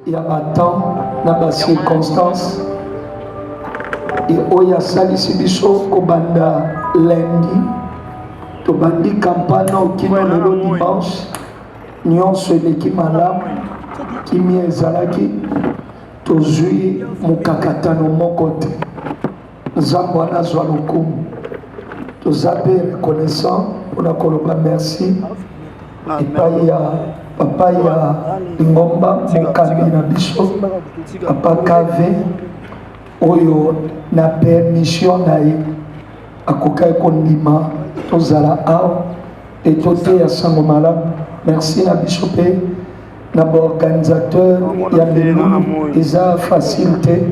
Il y a un temps, dans les circonstances, et il y a salisi biso kobanda lundi, to bandi campagne qui est le dimanche, nyonso eleki malamu, kimi ezalaki, tozwi mukakatano moko te. Nzambe wana azwa lokumu. Toza pe reconnaissant mpona koloba merci epai ya papa ya Ngomba mokambi na biso papa Kave oyo na permission na ye akokai kondima tozala awa etoteya sango malamu. Merci na biso pe na baorganisateur ya lelo eza facile te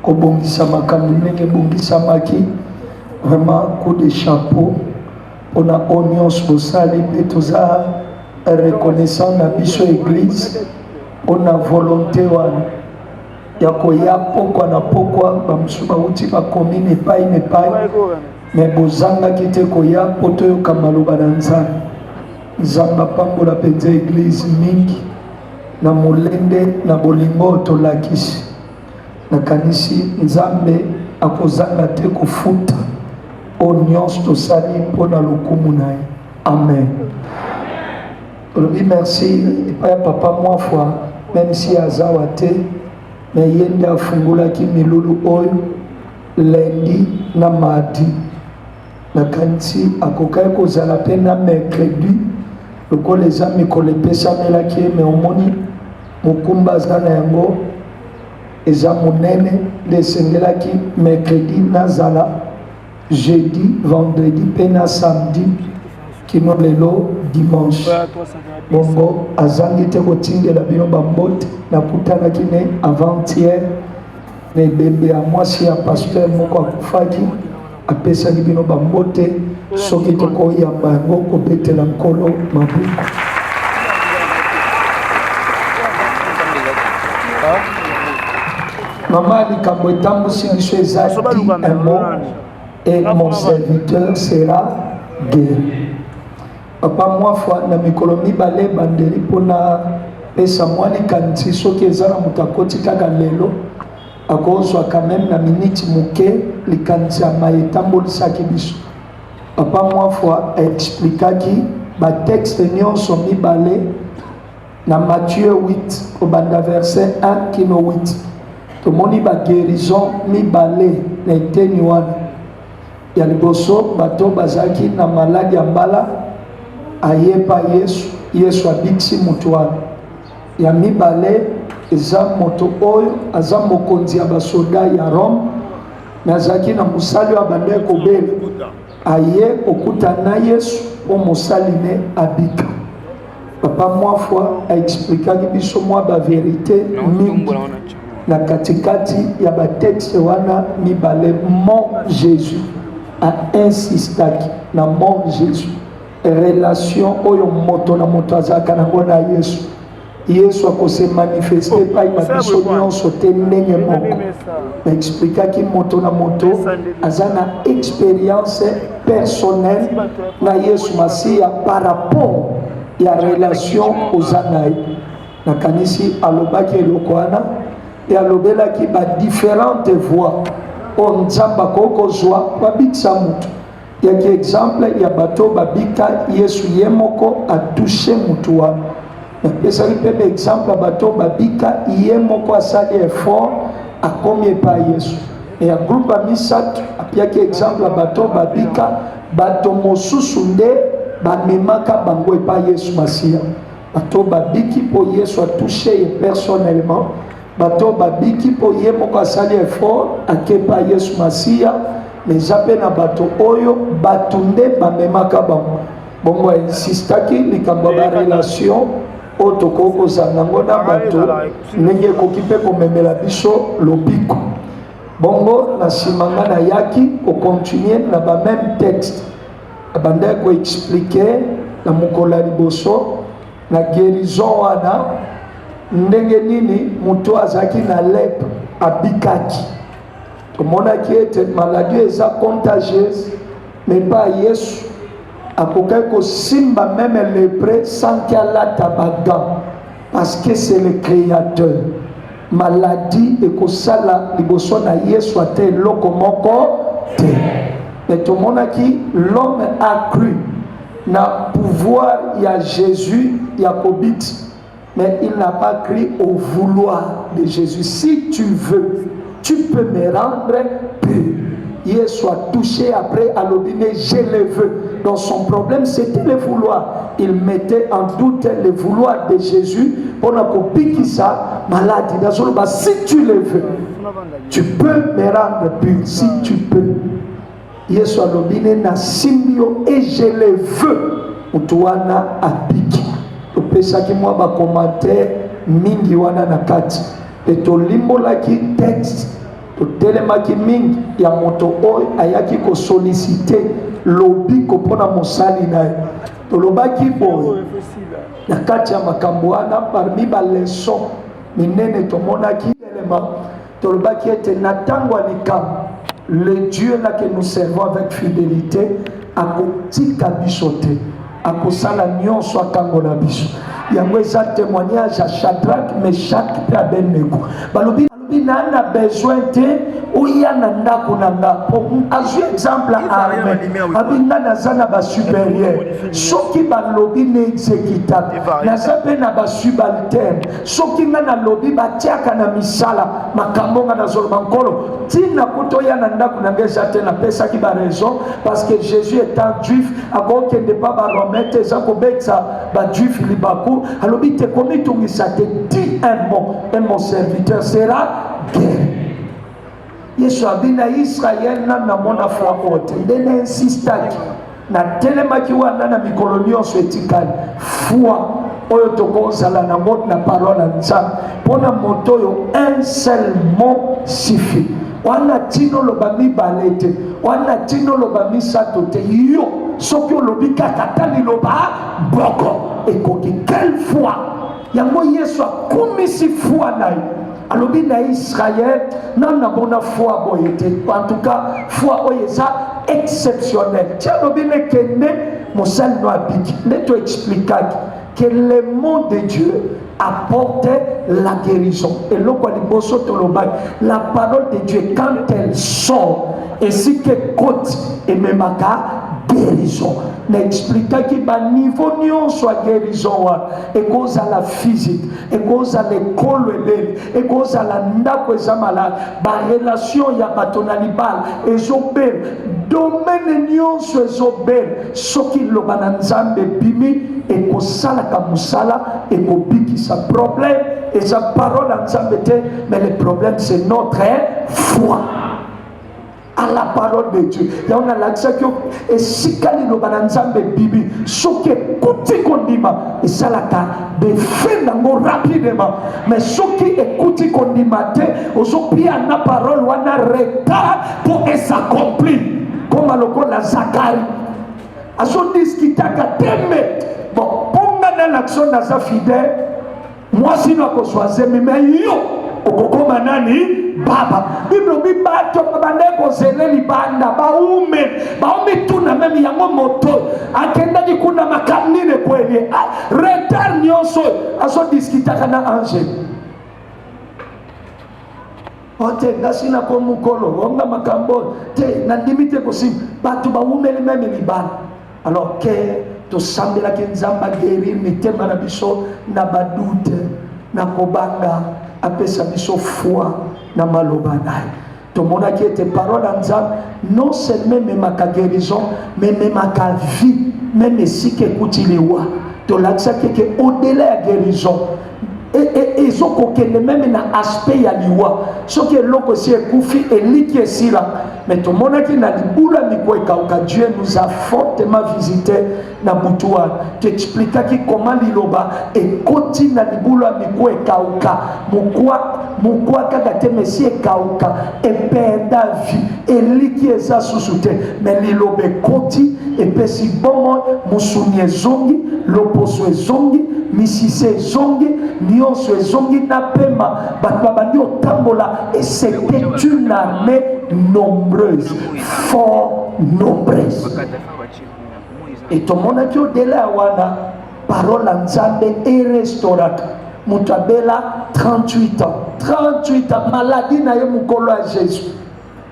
kobongisa makambo ndenge ebongisamaki. Vraiment coup de chapeau on a onions bosali pe toza reconnaissant na biso église on a volonté wana ya koya pokwa na pokwa bamusu bauti bakomine epai nepai me bozangaki te koya po toyoka maloba na nzambe. Nzambe apambola mpenza église mingi na molende na bolingo tolakisi nakanisi nzambe akozanga te kofuta onions tosali mpona lokumu na ye. Amen. Tolobi merci epai ya papa mwa fois même si azawa te me ye nde afungolaki milulu oyo lundi na mardi nakanisi akokaki kozala mpe na mercredi lokola eza mikolo epesamelaki ye me omoni mokumba aza na yango eza monene nde esengelaki mercredi nazala jeudi, vendredi, pena samedi, kino lelo dimanche. Bongo azangi te kotinge la bino bambote na kutana kine avant-hier na bembe ya mwasi ya pasteur moko akufaki apesa bino bambote soki te koyamba yango kobetela nkolo mabuku. Mama likambo etambusi biso eza di un mot et mon serviteur sera guéri. Papa moi fois na mikolo mibale bandeli pona pesa mwali kanti soki ezala mutakoti kaka lelo akozwa quand même na minute muke likanti ya maetambolisaki biso. Papa moi fois expliquaki ba texte nyonso mibale na Matthieu 8 obanda verset 1 kino 8 tomoni ba guérison mibale na eteni wana ya liboso bato bazaki na maladi ya mbala ayepa Yesu abiksi mutu wana. Ya mibale eza moto oyo aza mokonzi ya basoda ya Rome na azaki na musali wa bande kobela aye okuta na Yesu o musali ne abika. Papa mwa fois a expliqué biso mwa ba vérité mingi na katikati ya ba texte wana mibale. Mon Jésus a insistaki na mon Jésus relation oyo moto na moto azaka na ngona Yesu. Yesu akose manifester pai babiso nyonso te ndenge moko. Na expliquaki moto na moto azana expérience personnelle na Yesu Masia par rapport ya relation ozanaye. Na kanisi alobaki eloko wana et alobelaki ba différentes voix on nzamba koko zwa babikisa mutu. Yaki exemple ya bato babika Yesu yemoko a touché mutu wana. Na pesa lipe exemple bato babika yemoko asali effort akomye pa Yesu. Et a groupe misatu apiaki exemple bato babika bato mosusu nde bamemaka bango epa Yesu Masia. Bato babiki po Yesu a touché personnellement. Bato babiki po yemoko asali effort akepa Yesu Masia. Mais appelé na bato oyo batunde bamemaka bango. Bongo insistaki likambo ba relation otoko kozanga ngo na bato ndenge ekoki mpe komemela biso lobiko. Bongo na simanga na yaki kocontinue na bameme texte abanda koexplike na mokolo ya liboso na guérison wana ndenge nini moto azalaki na lepre abikaki. Tomonaki ete maladie eza contagieuse mais pas Yesu akokaki kosimba même lépreux sans qu'il alata bagan parce que c'est le créateur. Maladie ekosala liboso na Yesu ate eloko moko te. Mais tomonaki l'homme a cru na pouvoir ya Jésus ya kobiti, mais il n'a pas cru au vouloir de Jésus. Si tu veux, tu peux me rendre pur. Yesu a touché après à l'obéné, je le veux. Donc son problème c'était le vouloir. Il mettait en doute le vouloir de Jésus pour la copie qui ça maladie. Si tu le veux, tu peux me rendre pur. Si tu peux. Yesu a l'obéné na simbio et je le veux. Utuana apiki. Tu peux ça qui moi ba commentaire mingi wana na kati. Et to limbo la qui texte. Totelemaki mingi ya moto oyo ayaki ko solliciter lobi ko pona mosali na ye. Tolobaki boye na kati ya makambo wana parmi ba leçon minene tomonaki élément tolobaki ete na tango alikam le Dieu là que nous servons avec fidélité akotika biso te akosala nyonso akangola biso. Yango eza témoignage à Shadrach, Meshach et Abednego. Balobi nana besoin te oya na ndako na nga azwi exemple arme abinga naza na basupérieur soki balobi na exécutable naza mpe na basubalterne soki nga nalobi batiaka na misala makambo nga nazoloba nkolo ntina kuta oya na ndako na nga eza te napesaki baraison parce que Jésus étant juif akokende pa barome te eza kobetisa bajuif libaku alobi te komitungisa te di un mot et mon serviteur sera Yesu abina Israel na mona foi ote ndene insistaki na telemaki wana na mikolo nyonso etikali foi oyo tokozala na mot na parole ya Nzambe pona moto oyo un seul mot suffit. Wana tino loba mibale te wana tino loba misato te yo soki olobi kaka tali loba boko ekoki quelle foi yango Yesu akumisi foi na ye alobi na Israël nana bona foi boyete en tout cas foi oyeza exceptionnel ti alobi ne kende mosali no abiki ne to expliquer que le mot de Dieu apporte la guérison et loko liboso tolobaki la parole de Dieu quand elle sort et si que côte et memaka guérison n'expliquait qu'il ba niveau nyonso a guérison et cause à la physique et cause à l'école et cause à la ndako eza malade ba relation ya batonalibal ezobel domaine nyonso ezobel soki loba na Nzambe bimi et kosala ka musala et kobikisa problème et sa parole à Nzambe te mais le problème c'est notre foi à la parole de Dieu. Il y a un accès que et si kali lo bananzambe bibi soki écoute kondima et ça la ka de fait nango rapidement mais soki écoute kondima te ozopia na parole wana retard pour que ça s'accomplisse comme aloko la Zacharie aso discutaka teme bon ponga na l'action na sa fidèle moi sinon ko choisir mais yo okokoma nani baba biblo bibato babandeko zele libanda baume tuna meme yango moto akenda dikuna makamnine kweli retard nyonso aso discutaka na ange ote ngasina ko mukolo onga makambo te na limite kosim batu baume meme libanda alors que to sambela ke Nzamba guérir mitema na biso na badute na kobanga apesa biso foi na maloba naye tomonaki ete parole ya Nzambe non seulement memaka guérison mais memaka vie même esika ekutiliwa tolakisaki ke au-delà ya guérison ezokokende meme na aspect ya liwa soki eloko si ekufi eliki esila mais tomonaki na libula mikolo ekauka Dieu nous a fortement visité na butuan. Tu expliquais comment liloba et continue na libula mikwe kauka mukwa kaka te messie kauka et perda vie et liki eza susute mais lilobe koti et pesi bomo musuni ezongi loposo ezongi misise zongi nyonso ezongi na pema bato babandi otambola et c'était une armée nombreuse, fort nombreuse. Et tout le monde a dit au-delà wana parole en Nzambe et restaurate mutabela 38 ans 38 ans maladie na ye mukolo à Jésus.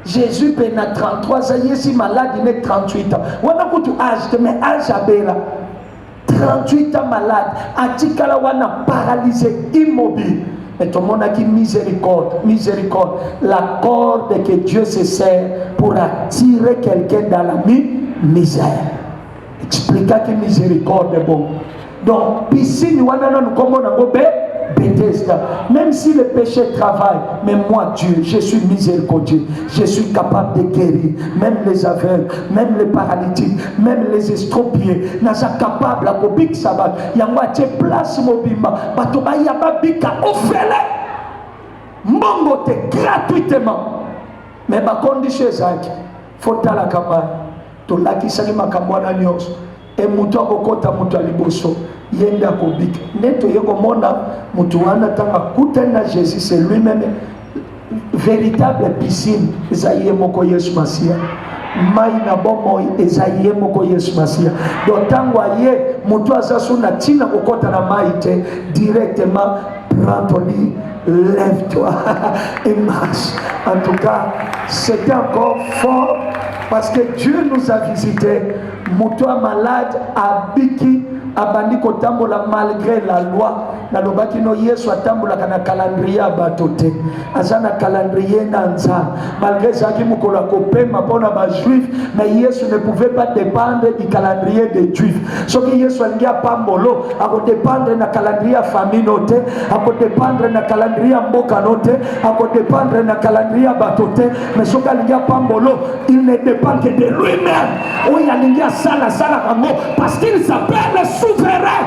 Jésus pena 33 ans yesi maladie ne 38 ans wana kutu âge mais âge abela 38 ans malade, atikala wana paralysé, immobile. Et tout le monde a dit miséricorde, miséricorde. La corde que Dieu se sert pour attirer quelqu'un dans la misère. Expliqua que miséricorde est bon. Donc, piscine, wana nous comment on a Bethesda. Même si le péché travaille, mais moi Dieu, je suis miséricordieux, je suis capable de guérir, même les aveugles, même les paralytiques, même les estropiés, je suis capable de faire sabbat. Yangwa te place mobimba, batoba yaba bika offrele, mbongo te gratuitement. Mais ma condition est faut la campagne, to laki sali makambwana nyos, et muto akokota muto aliboso. Yenda kobik neto yeko mona mutu wana tanga kutana Jésus c'est lui-même véritable piscine ezaye moko Yesu Masia mai na bomo ezaye moko Yesu Masia donc tango aye mutu azasu na tina kokota na mai te directement prends ton lit lève-toi et marche. En tout cas c'était encore fort parce que Dieu nous a visité mutu malade à Biki abandi kotambola malgré la loi na lobaki no Yesu atambola kana calendrier abatote azana calendrier na nza malgré ça qui mukolo kopema pona ba juif mais Yesu ne pouvait pas dépendre du calendrier des juifs so que Yesu alingia pambolo ako dépendre na calendrier famille note ako dépendre na calendrier mboka note ako dépendre na calendrier batote mais so que alingia pambolo il ne dépend que de lui-même ou il alingia sala kango parce qu'il s'appelle souverain.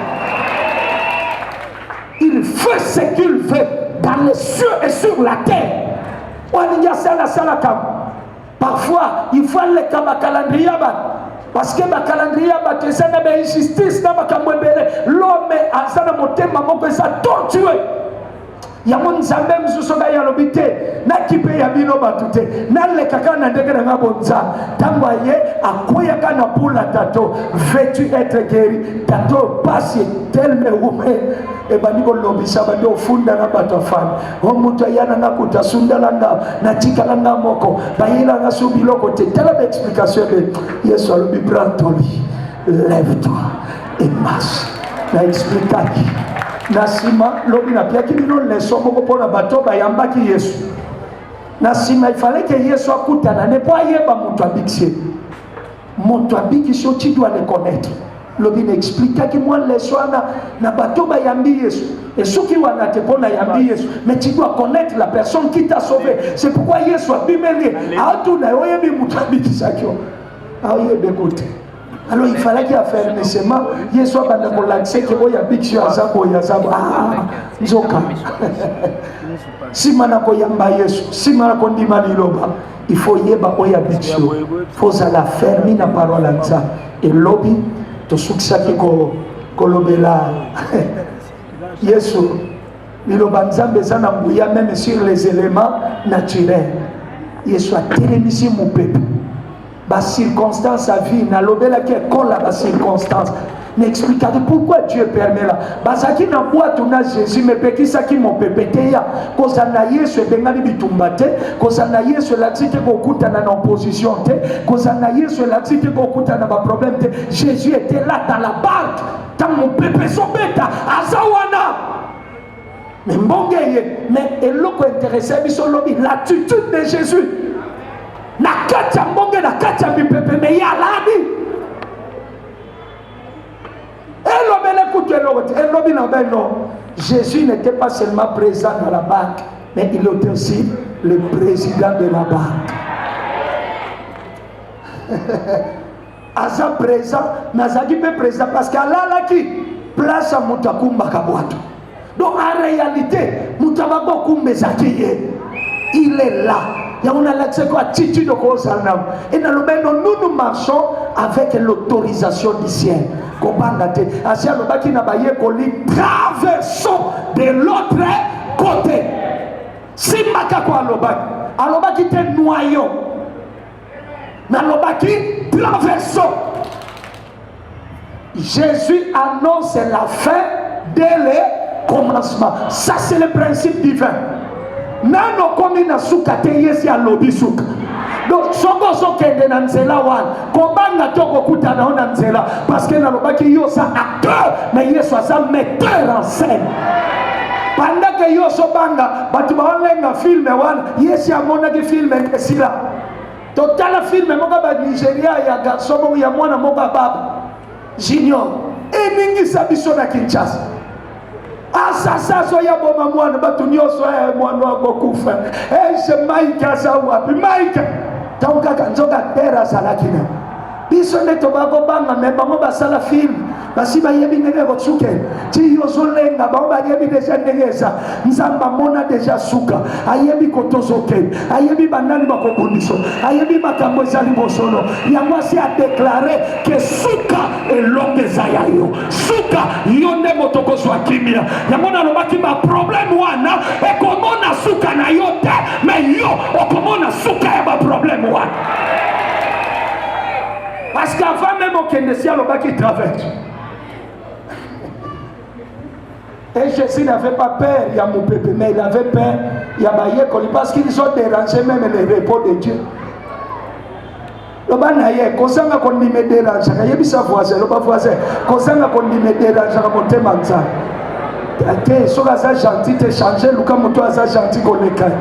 Il fait ce qu'il veut dans les cieux et sur la terre. Parfois, il faut aller comme un calendrier. Parce que le calendrier, c'est une injustice. L'homme a un motema qui a torturé. Il y a un Nzambe mzusoga ya lobite na kipe ya bino batute na le kaka na ndege na bonza tangwa ye akoya kana pula tato veux-tu être guéri tato passe tellement ume e bandiko lobisa bando funda na batofana o mutu yana na kutasunda langa na tikala nga moko bayila nga subiloko te telle explication de Yesu alobi prends ton lit lève-toi et marche na explication Nasima lobi na pia kibino leso moko pona bato bayambaki Yesu. Nasima il fallait que Yesu akutana ne pas yeba mutu abikisi. Mutu abikisi tu dois le connaître. Lobi n'expliqua que moi leso na bato bayambi Yesu. Et ceux qui wana te pona yambi Yesu, mais tu dois connaître la personne qui t'a sauvé. C'est pourquoi Yesu a bimeli. Atu na oyebi mutu abikisi akyo. Aoye bekote. Alors il fallait qu'il y ait fermement, il soit dans le relaxé que vous y a bixio à Zabo y a Zabo. Ah, Zoka. Si manako yamba Yesu, si manako ndimani loba, il faut yeba oya bixio. Faut la fermer la parole à ça. Et lobby, to suksa ki ko lobela. Yesu, liloba nzambe zana mbuya même sur les éléments naturels. Yesu a télémisé mon peuple. Bas circonstance à vie, na lobela qui est colle la circonstance. N'explique pourquoi Dieu permet là. Basaki na boîte na Jésus mais peki saki mon pépété ya. Koza na Yesu bengali bitumbate, koza na Yesu la tite kokuta na opposition te, koza na Yesu la tite kokuta na ba problème te. Jésus était là dans la barque. Tant mon pépé sobeta azawana. Mais mbongeye, mais eloko intéressé biso lobi l'attitude de Jésus. Na kacha mbonge na kacha mipepe me ya ladi elobi na beno. Jésus n'était pas seulement présent dans la banque mais il était aussi le président de la banque. aza présent nazaki pe présent parce qu'alalaki place à mutakumba kabwato. Donc en réalité mutabako kumbezaki ye il est là. Et on a l'accès à attitude de Kosanam. Et dans le même nous marchons avec l'autorisation du ciel. Traversons de l'autre côté. Si Makako alobaki te noyau. Nalobaki traversons. Jésus annonce la fin dès le commencement. Ça c'est le principe divin. Nano komi na suka te yesi alobi suka. Donc soko sokende na nzela wana kobanga toko kuta na nzela parce que nalobaki yo sa acteur mais yesu aza metteur en scène. Pendant que yo so banga batu baolenga film wana yesi amonaki film esila. Totala film moka ba Nigeria ya garçon ya mwana moka baba Junior eningi sabiso na Kinshasa. Asasa so ya boma mwana batu nyoso mwana wako kufa se maika sa wapi maika tauka kanzoka tera salakina biso ne tobako banga me bango basala film basiba yebi ngene ko tsuke ti yo so lenga bango ba yebi deja ndengesa nzamba mona deja suka ayebi kotozoke ayebi banani bako bundiso ayebi makambo ezali bosono yango si a déclaré que suka elonge zayayo suka yonde motoko swa kimia yango na lobaki ba problème wana ekomona suka na yote mais yo okomona suka ya ba problème wana. Parce qu'avant même au Kenesia, le bac qui traverse. Et Jésus n'avait pas peur, il y a mon peuple, mais il avait peur, il y a Bayekoli, parce qu'ils ont dérangé même le repos de Dieu. Le banaye, kosanga kon me dérange, il y a bisa voisin, le bas voisin, kosanga kon me dérange, mon temanza. Te soka za gentil te changer luka moto aza gentil koleka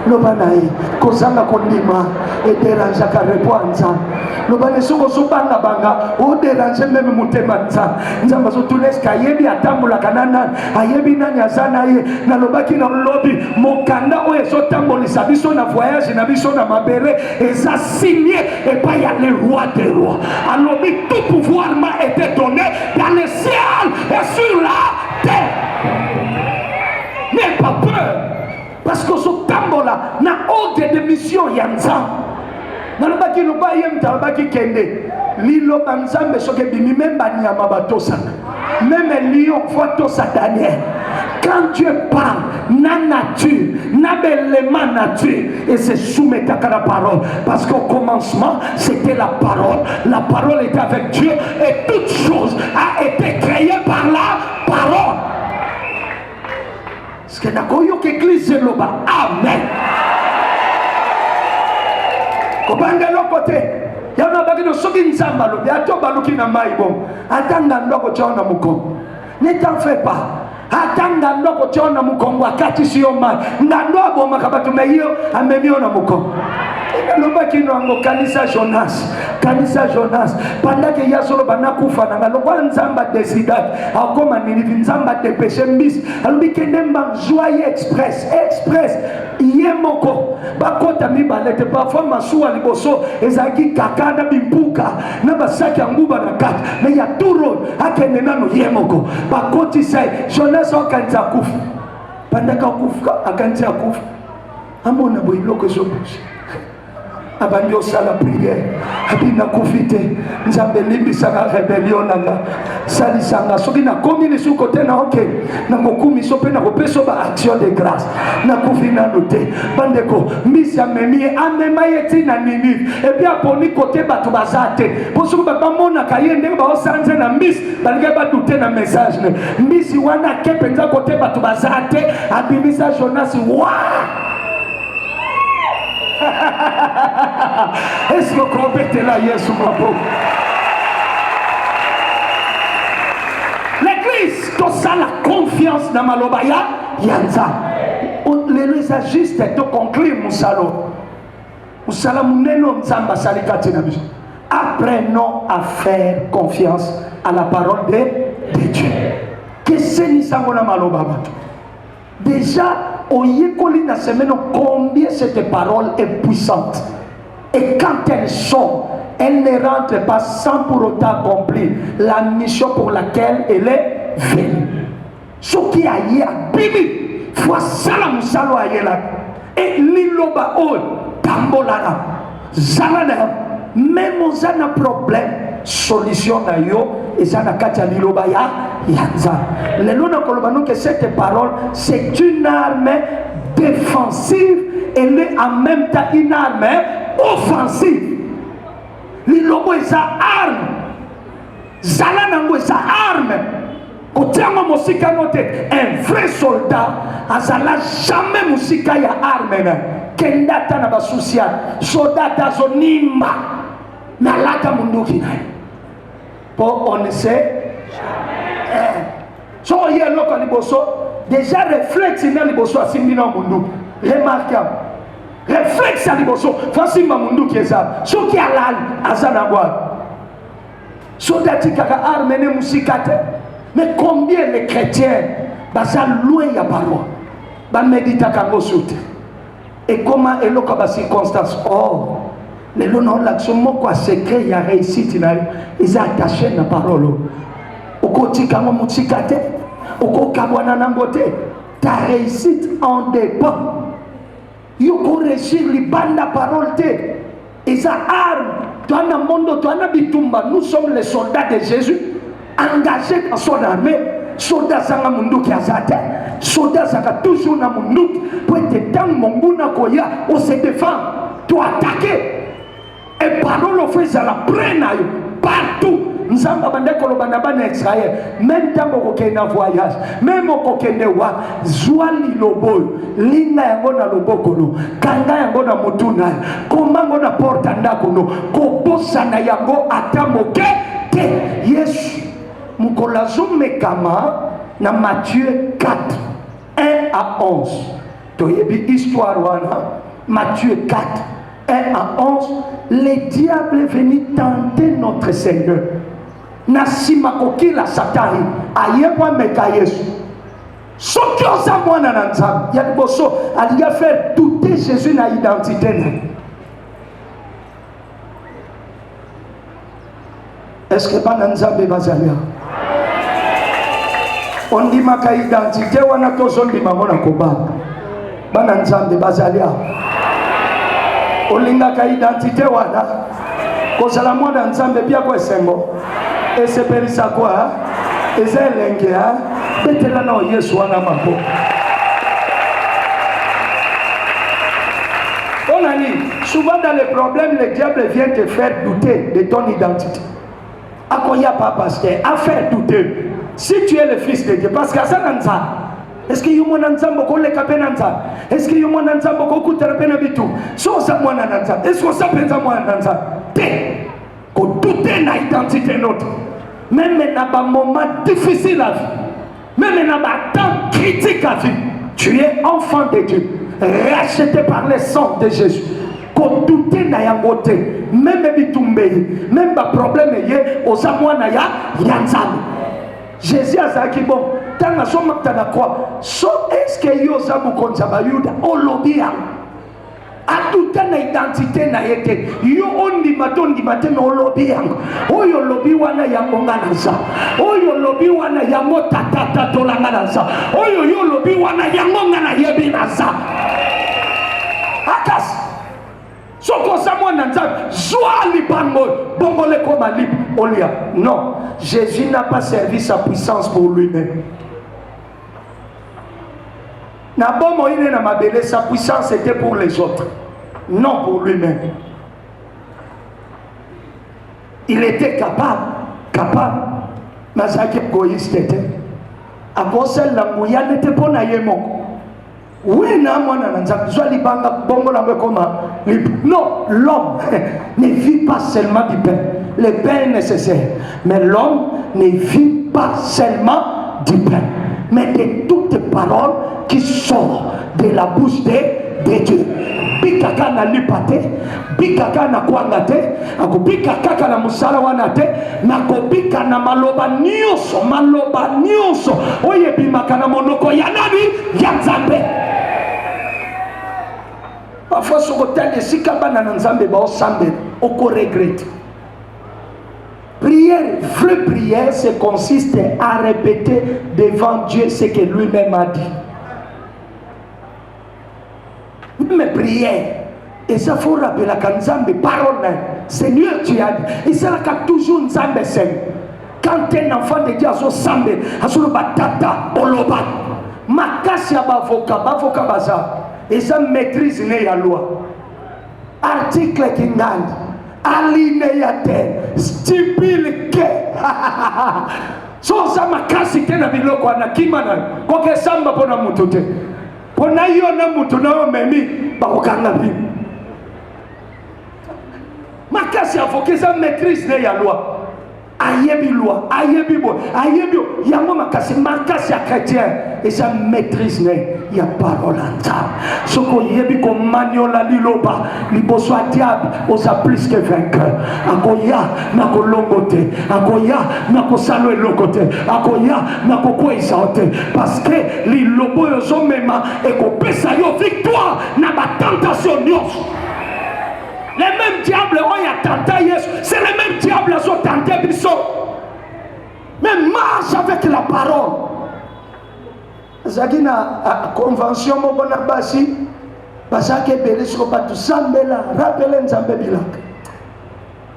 loba nae kozanga kondima et déranger ka repoanza loba ne soko so banga banga o déranger même motema nza nzamba so tuneska yebi atambola kanana ayebi nani azana ye na lobaki na lobi mokanda o eso tambolisa biso na voyage na biso na mabere eza signé et pas y a le roi des rois alobi tout pouvoir m'a été donné dans le ciel et sur la terre. N'aie pas peur parce que ce tambola na ordre de mission yanza nalobaki loba yem talobaki kende lilo banzambe soke bimi même banyama batosa même lion fotosa Daniel. Quand Dieu parle na nature na belément nature et se soumet à la parole parce qu'au commencement c'était la parole était avec Dieu et toute chose a été créée par la parole. Ce que n'a pas eu qu'église loba. Amen. Kobanga l'autre il y en a qui ne sont pas nzamba lo ya to baluki na mai bon atanga ndoko chona mukongo ne t'en fais pas atanga ndoko chona mukongo wakati sio mai ndando aboma kabatu meyo amemiona mukongo loba kino ango kanisa Jonas pendant que yasolo banakufa na loba nzamba desidat akoma nilivi nzamba de péché mbis alobi kendemba joyeux express yemoko bakota mibalete parfois masuwa liboso ezaki kakana bimpuka na basaki nguba na kat mais ya turo akende nano yemoko bakoti sai Jonas akanza kufa pendant que kufa akanza kufa amona boiloko zobushi abandi osala prière abina kufite nzambe limbisaka rebellion nanga salisanga soki na komi lisu kote na oke na mokumi so pe na kopeso ba action de grâce na kufina note bandeko mbisi amemi amema yeti na nini et puis aponi kote batu bazate poso ba mona kayende ba osanze na mbisi balinga ba douter na message ne mbisi wana kepenza kote batu bazate abimisa Jonas wa. Est-ce que vous comprenez là, Yesu Mapo? L'église, tout ça, la confiance dans Malobaya, Yanza. Les ajustes de conclure, Moussalo. Moussala Mouneno, Nzamba Salikati Nabi. Apprenons à faire confiance à la parole de Dieu. Qu'est-ce que nous savons dans Malobaya? Déjà, na semaine, combien cette parole est puissante et quand elle sort elle ne rentre pas sans pour autant accomplir la mission pour laquelle elle est venue. Ce qui a y a bimi, fois sala musalo a y là, et liloba o tambolana, zalana, même on a un problème, solution na yo, et ça n'a qu'à liloba ya yanza. Le nom de que cette parole, c'est une arme défensive, elle est en même temps une arme offensive. Lilobo est sa arme, zalana est sa arme. Un vrai soldat, azala jamais musika ya arme na kendata na basusia soldat azonimba na lata munduki na pour on ne sait jamais. So yelo ko liboso déjà réflexe na liboso asimbi na mundu remarquable réflexe na liboso fasimba munduki eza so ki alal azana bwa soldat kaka arme ne musika te. Mais combien les chrétiens sont loin de la parole, ils méditent à et comment est la circonstance? Or, les gens l'action quoi secret, il y a réussite, ils ont attaché la parole. Au côté de mon mutikate, au côté de ta réussite en dépend. Il faut réussir les bandes de parole. Ils ont armes. Tu as un monde, tu as un bitumba. Nous sommes les soldats de Jésus. Engagé dans son armée, soldat sanga munduki azate, soldat sanga toujours na munduki, pour être dans mon bouna koya, on se défend, tu attaquer. Et parole au fait, ça la prenne partout. Nous avons bandé kolobana bana Israël, même temps qu'on est en voyage, même qu'on est wa, zwali lobo, linga yango na lobo kono, kanga yango na mutuna, comment on apporte ndakono, kobosa na yango atamoke te Yesu. Mukolazo mekama na Matthieu 4, 1 à 11. Toyebi histoire wana, Matthieu 4, 1 à 11. Le diable est venu tenter notre Seigneur. Nasima kokila satani, ayebwa meka Yesu. Soki oza mwana na Nzambe, ya liboso, aliya faire douter Jésus na identité na. Est-ce que bana Nzambe bazalia? On dit ma identité wana tozo ndima mona kobanga bana Nzambe bazalia olinga ka identité wana kozala mwana Nzambe bia kwa esengo esepelisa kwa ezelenge ha betela na Yesu wana mako on a dit souvent dans les problèmes le diable vient te faire douter de ton identité akoya pas pasteur à faire douter. Si tu es le fils de Dieu, parce que ça n'a pas. Est-ce que tu as un peu de capenanza? Est-ce que tu as un peu de capenabito? So ça moi nanza. Est-ce que ça pense à moi nanza? Té. Ko douter na identité notre. Même dans un moment difficile à vie, même dans un temps critique à vie, tu es enfant de Dieu, racheté par le sang de Jésus. Ko douter na yangote. Même bitumbe, même ba problème yé, osamwa na ya yanzam. Jésus a dit bon, tant que sommes dans quoi, so est-ce que yo zabu konza bayuda olobia a toute une identité na yeke yo ondi mate no olobia oyo lobi wana yango nganaza oyo lobi wana yango tata tolanga naza oyo yo lobi wana yango ngana yebinaza akas soko samwa nanza zwali bango bongole comme alib olia. Non, Jésus n'a pas servi sa puissance pour lui-même. Sa puissance était pour les autres, non pour lui-même. Il était capable. Mais ça qui égoïste était. À cause de la mouilla n'était pas naïmon. Oui, non, l'homme ne vit pas seulement du pain. Le pain est nécessaire. Mais l'homme ne vit pas seulement du pain, mais de toutes les paroles qui sortent de la bouche de Dieu. Bikaka na lipate, bikaka na kwangate, akubika kaka na musala wanate, na kubika na maloba nyonso, oye bimaka na monoko ya nani ya Nzambe. Parfois sur l'hôtel de Sikaba na Nzambe ba osambe, oko regrette. vraie prière, se consiste à répéter devant Dieu ce que lui-même a dit. Même prière, et ça faut rappeler la Nzambe parole. Seigneur, tu as dit, et c'est là qu'il toujours Nzambe sème. Quand un enfant de Dieu a son sambe, a son batata, oloba, makasi ya bavoka baza, et ça maîtrise la loi. Article kingandi, alinéateur, stipule que, so ça makasi te na biloko na kimana, kwa ke samba pona mutute, pona yo na mutu na memi, bakokanga bi. Makasi avoke ça maîtrise la loi. Ayebi loi, ayebi bo, ayebi yango makasi ya chrétien et ça maîtrise ne ya parole anta. Soko yebi ko maniola liloba, liboso diable osa plus que vainqueur. Akoya na ko longote, akoya na ko salo lokote, akoya na ko kwesa ote parce que lilobo yo so mema e ko pesa yo victoire na ba tentation nyos. Les mêmes diables ont tenté Jésus. C'est les mêmes diables qui ont tenté Bissot. Mais marche avec la parole. Zagina convention mobona basi basake belisco batu sambela rappele nzambe bilaka.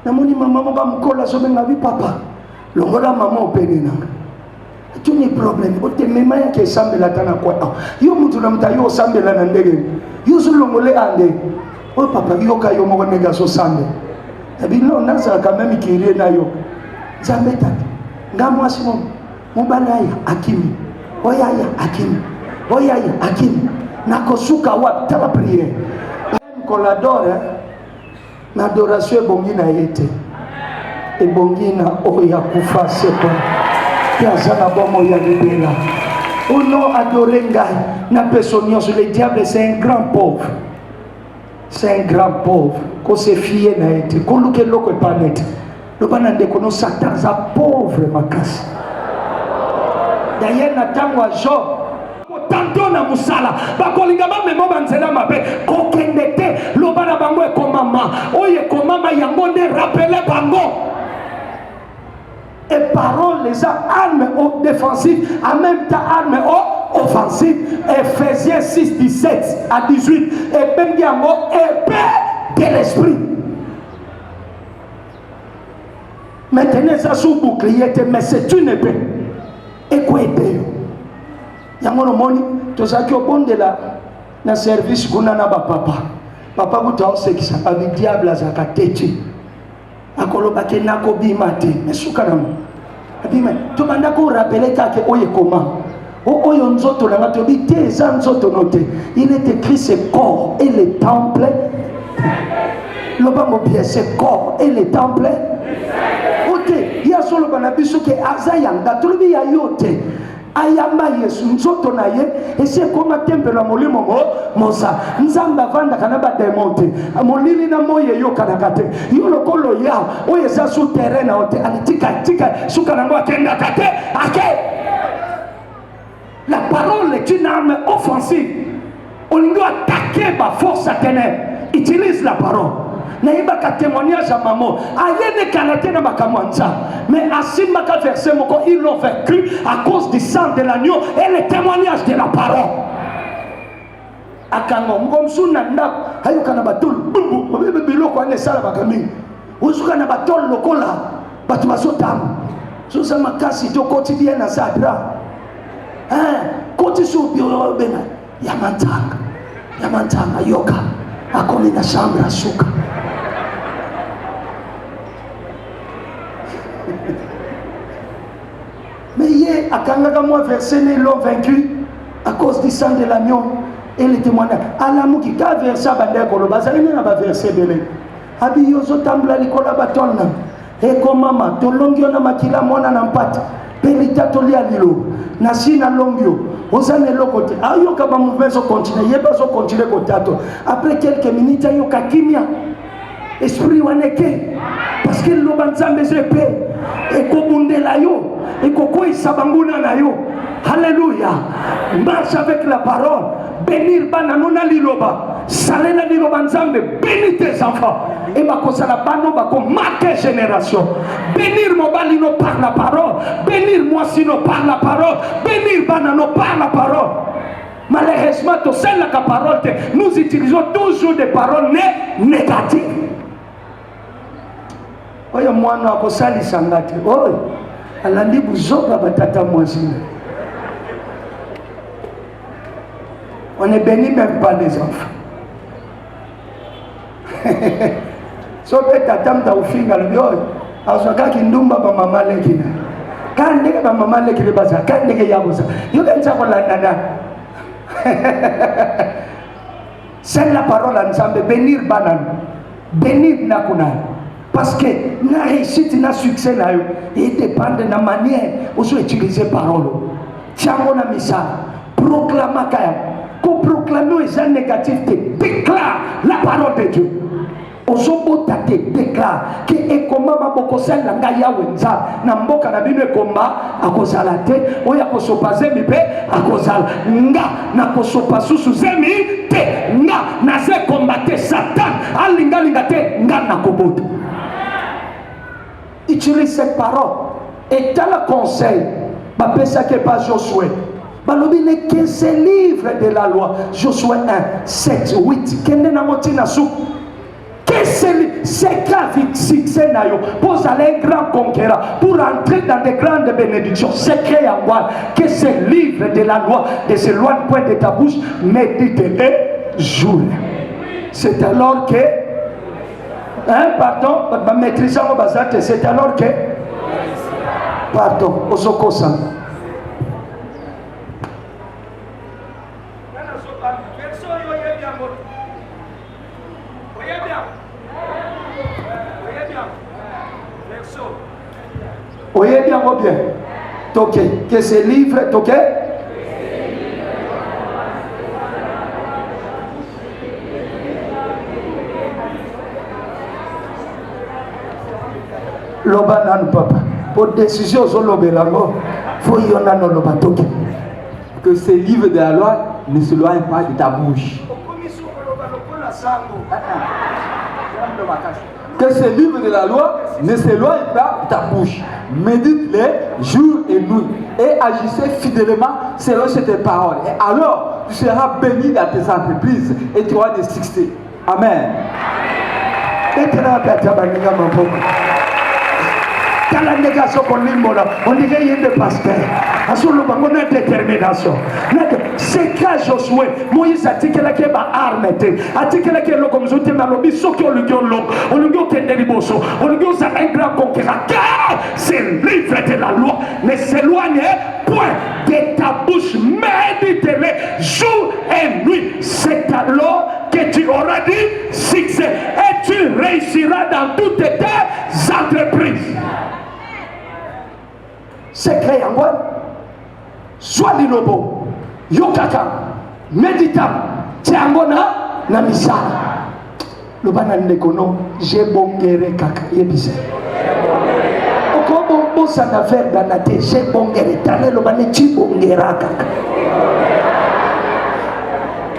Namoni mama moba mkola so benga bi papa. Longola mama openena. Tu ni problème. Ote mema yake sambela tana kwa. Yo mutu na mtayo sambela na ndege. Yo zulongole ande. Oh papa, yo kayo mo nega so sambe. Ebi no nasa quand même kirie na yo. Zambe tati. Ngamwa simo. Mubalaya akimi. Oyaya akimi. Oyaya akimi. Nakosuka wa tala prière. Koladore na adoration ebongi na yete. Ebongi na oya kufa sepo. Kiazana bomo ya libera. Uno adore ngai na personne sur le diable c'est un grand pauvre. C'est un grand pauvre. Qu'on se fie na été. Qu'on loue l'eau et pas net. Le banande qu'on Satan sa pauvre makas. D'ailleurs natango a Job. Tanto na musala. Bakolingama memo banzela mabe. Kokendete. Lo bana bango e komama. Oye komama yangonde rappele bango. Et parole les armes défensives en même temps armes offensives. Ephésiens 6, 17 à 18. Et même diamo épée de l'esprit. Maintenant ça sous bouclier mais c'est une épée. Et quoi épée? Yango no moni to ça qui au bon de la service kuna na ba papa. Papa buta osekisa avec diable azakatechi. Akoloba ke nakobima te mesukana abima to banda ko rappeler kake oye comment oyo nzoto na ngato bi te za nzoto note il est écrit ce corps et le temple lobango bien ce corps et le temple ote ya solo bana biso ke azayanga to bi ya yote ayamba Yesu nzoto na ye ese koma temple la molimo mo moza nzamba vanda kana ba demonte molili na moye yo kana kate yo lokolo ya oye za sous terrain na ote alitika tika suka na ngo akenda kate ake. La parole est une arme offensive. On doit attaquer ma force à ténèbres. Utilise la parole. Naïba ka témoignage à maman. Ayene kanate na makamwanza. Mais asimba ka verset moko ils l'ont vaincu à cause du sang de l'agneau et le témoignage de la parole. Akango mgomsu na ndap hayo kana batul bumbu biloko ane sala bakami. Usuka na batol lokola batu basotam. Susa makasi to quotidien na sadra. Koti su biyo bena yamantanga yoka akomi na shambra suka. Mais hier, à Kangagamwa versé, ils l'ont vaincu à cause du sang de l'agneau et les témoignages. Alamuki, quand verset Bandé Koloba, ça n'a pas versé belé. Abiyozo tambla likola batonna. Et comme maman, to longyo na makila mona na mpata. Pelita tolia lilo. Nasina longyo. Osane lokote. Ayo kaba mouvement so continue. Yeba so continue kotato. Après quelques minutes, ayo kakimia. Esprit waneke. Parce que l'obanzambe zepe. Et kobundela yo. Et koko isabanguna na yo. Alléluia. Marche avec la parole. Bénir bananona liloba. salela liloba nzambe, bénis tes enfants. Et bakosala bano bako marquer génération. Bénir mobalino par la parole, bénir moisino par la parole, bénir banano par la parole. Malheureusement, tout seul la parole, nous utilisons toujours des paroles négatives. Oyo mwana akosali sangate. Oyo alandi buzoba batata mwazine. On ne bénit même pas les enfants. So tata mta ufinga lo oyo azwaka kindumba ba mama lekina. Kandeke ba mama lekile baza kandeke yabuza. Yo kenza kolanda. C'est la parole ensemble, bénir banan, bénir nakuna. Parce que la réussite, la succès, il dépend de la manière où vous utilisez la parole. Tiens, on a mis ça. Proclame, qu'on proclame les gens négatifs, déclare la parole de Dieu. Ozobo tate déclare que ekoma mabokosel na ngaya wenza na mboka na bino ekoma akozala te oya kosopa zemi pe akozala nga na kosopa susu zemi te nga na ze combattre Satan alinga linga te nga na kobota. Utilise cette parole et dans le conseil bapesa ke pas Josué balobi ne que ce livre de la loi Josué 1 7 8 kende na motina su. C'est grave succès pour aller un grand conquérant, pour entrer dans des grandes bénédictions. C'est créé en moi que ce livre de la loi, de ce loi de point de ta bouche, médite-le jour. C'est alors que, pardon, c'est alors que, pardon, Ozokosa. Voyez bien, bien. Toqué. Que ce livre, toqué. Lobanan papa. Pour décision sur l'obélango, faut y en avoir loba toqué. Que ce livre de la loi ne s'éloigne pas de ta bouche. Que ce livre de la loi ne s'éloigne pas de ta bouche. Médite-les jour et nuit et agissez fidèlement selon cette parole. Et alors, tu seras béni dans tes entreprises et tu auras des succès. Amen. La négation qu'on on dirait qu'il y a des pasteurs. On a une détermination. C'est quand Josué, Moïse a dit qu'il y a une arme. A dit qu'il y a une comme je t'ai dit, on lui a un grand conquérant. Car c'est le livre de la loi. Ne s'éloigne point de ta bouche. Médite-le jour et nuit. C'est alors que tu auras du succès. Et tu réussiras dans toutes tes entreprises. Secret yango soit lilobo yokaka méditam tiango na misala lobana ndekono j'ai bongere kaka yebise okobo bosa na verbe na te j'ai bongere tale lobane ti bongera kaka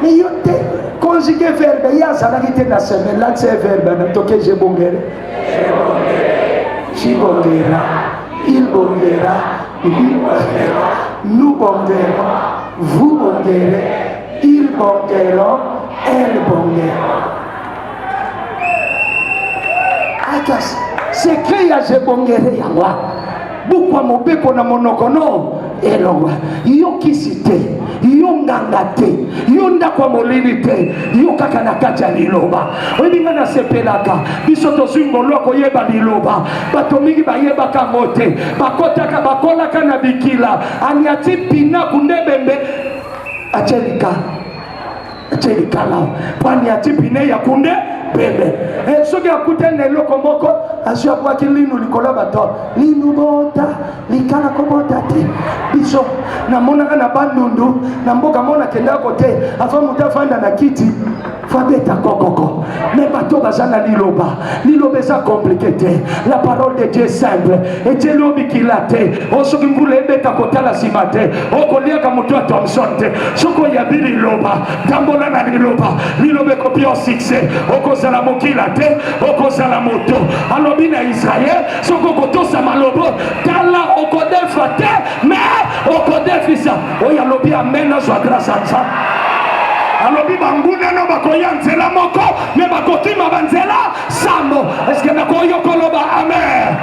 mais yote conjuguer verbe ya ça na kite na semaine là c'est verbe na toke j'ai bongere ci bongera. Il bongera, nous bongerons, vous bongerez, ils bongeront, elles bongeront. Akas, c'est que ya je bongere yawa. Bukwa mobeko na monokono elongwa. Yo kisite, yo ngangate, yo ndakwa molini te, yo kaka na kacha liloba. Olinga na sepelaka, biso to simbolo ko yeba liloba. Bato mingi ba yeba ka mote, bakota ka bakola kana bikila. Aniati pina kundebembe achelika. Achelika lao. Kwani ati pine ya kunde bebe. Soki akute ne loko moko Azua kwa kilinu likola bato. Linu bota, likana kobota te. Biso na mona na bandundu, na mboka mona kenda kote. Afa mutafanda na kiti. Fabeta kokoko. Mais bato bazana liloba. Liloba ça compliqué. La parole de Dieu est simple. Et Dieu lobi kilate. Osoki mbule beta kotala simate. Okolia kamutua Thompson te. Soko ya bili loba. Tambola na liloba. Lilobe kopio sikse. Oko salamu kilate. Oko salamu to. Alobi na Israël. Soko kotosa malobo. Tala okode fate. Mais okode fisa. Oya lobi amena zwa grâce à ça. Alobi banguna no bakoya nzela moko me bakokima banzela sambo. Est-ce que nakoyo koloba amen?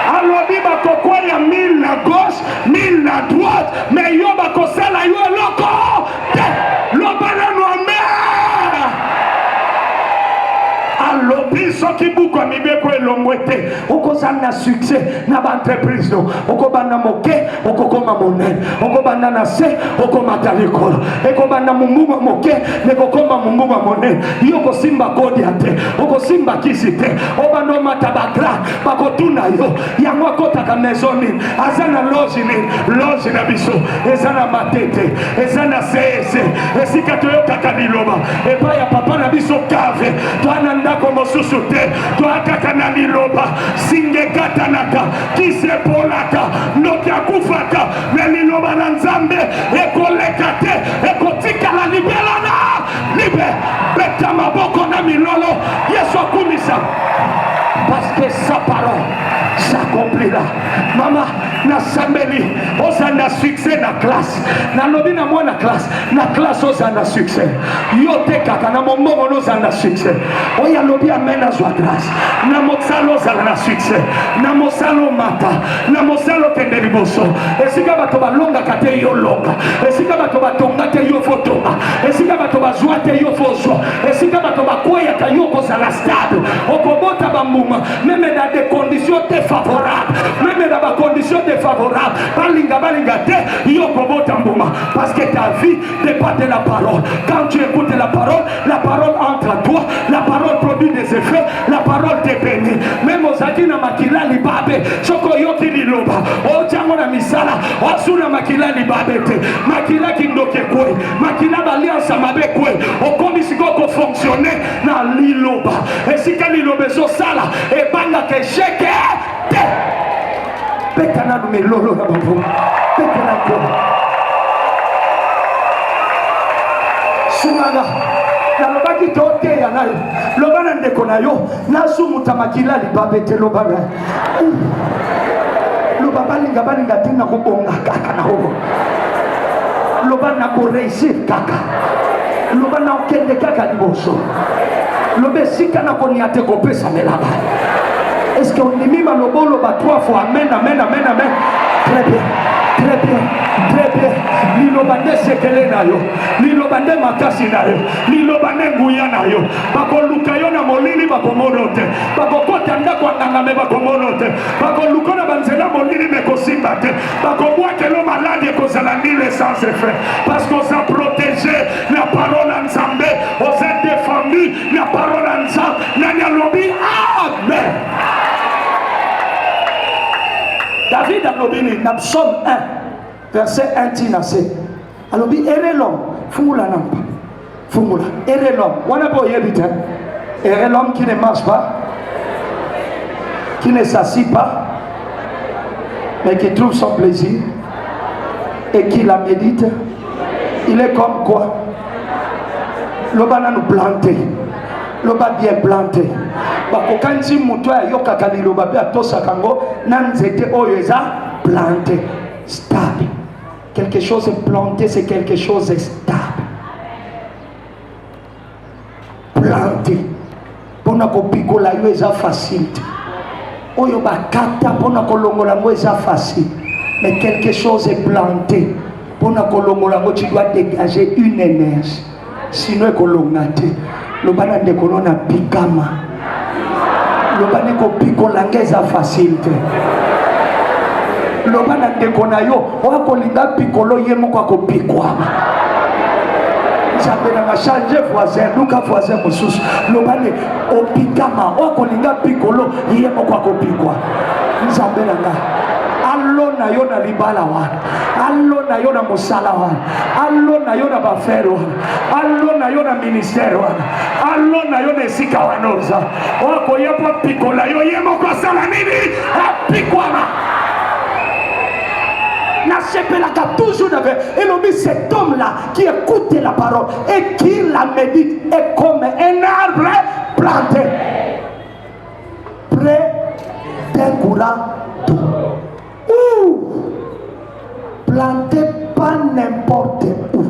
Alobi bakokoya 1000 na gauche 1000 na droite mais yo bakosala yo loko te lobana no amen. Alobi soki buko mibeko elongwete okozana succès na ba entreprise no okobana moke okokoma monene okobana na se okomata likolo ekobana mumuma moke nekokoma mumuma monene yo kosimba kodi ate okosimba kisite obano matabagra bakotuna yo yango akotaka maison nini azana loge na biso ezana matete ezana sese esika toyokaka liloba epa ya papa na biso kave twana ndako mosusu te toakaka na liloba singegatanaka kisepolaka ndoki akufaka na liloba na nzambe ekoleka te ekotikala libelana libe beta maboko na milolo Yesu akumisa parce que sa parole s'accomplira. Mama na sambeli ozana succès na classe na lobi na mwana classe na classe ozana succès yote kaka na momongo ozana succès oya lobi amena zwa grâce na mosalo ozana succès na mosalo mata na mosalo kende liboso esika bato balonga kate yo longa esika bato batonga te yo fotonga esika bato bazwa te yo fozwa esika bato bakoya ka yo kozala stable okobota bambuma même dans des conditions défavorables même dans des conditions défavorables balinga te yo kobota mbuma parce que ta vie dépend de la parole. Quand tu écoutes la parole entre à toi, la parole produit des effets, la parole te bénit. Même aux adina makila libabe soko yoki liloba o jango na misala osuna makila libabe te makila kindoke kwe makila baliansa mabe kwe okomi sikoko fonctionner na liloba esika lilobe so sala e banga ke sheke te pekana no melolo na babu pekana ko sumaga na lobaki tote ya nayo lobana ndeko na yo nasumuta makila libabe te lobana lobaba balinga tina kubonga kaka na ho lobana ko réussir kaka lobana okende kaka liboso lobesika na koniate kopesa melaba. Est-ce qu'on est mis malobolo ba 3 fois amen amen amen amen. Très bien très bien très bien. Lilobande sekele na yo lilobande makasi na yo lilobande nguya na yo bakoluka yo na molili bakomono te bakokota ndako ngangame bakomono te bakoluka na banzela molili mekosimba te bakobwake lo malade kozala ndile sans effet parce qu'on s'est protégé la parole en Nzambe on s'est défendu la parole en Nzambe nani alobi amen. David a lobini na psaume 1 verset 1 tinase alobi ere l'homme fungula nampa fungula ere l'homme wana bo yebita ere l'homme qui ne marche pas qui ne s'assit pas mais qui trouve son plaisir et qui la médite il est comme quoi l'obana nous planter loba bien planté bakokanzi muto ayoka kaliloba pe atosa kango nanzete oyo eza planté stable. Quelque chose est planté, c'est quelque chose est stable. Planté pona kopikola yo eza facile oyo bakata pona kolongola ngo eza facile mais quelque chose est planté pona kolongola ngo tu dois dégager une énergie sinon ekolongate lobana ndeko na pikama lobana ko pikola ngeza facile lobana ndeko na yo okolinga pikolo ye moko akopikwa nzambe na changer voisin luka voisin mosusu lobane opikama okolinga pikolo ye moko akopikwa nzambe na nga allo na yo na libala wana allo na yo na mosala wana allo na yo na bafere wana allo na yo na ministère wana allo na yo na esika wana oza okoyepa pikola yo ye moko asala nini apikwama n'achepelaka toujours d'avec. Et l'on dit cet homme-là qui écoute la parole et qui la médite est comme un arbre planté près d'un courant d'eau. Planté pas n'importe où,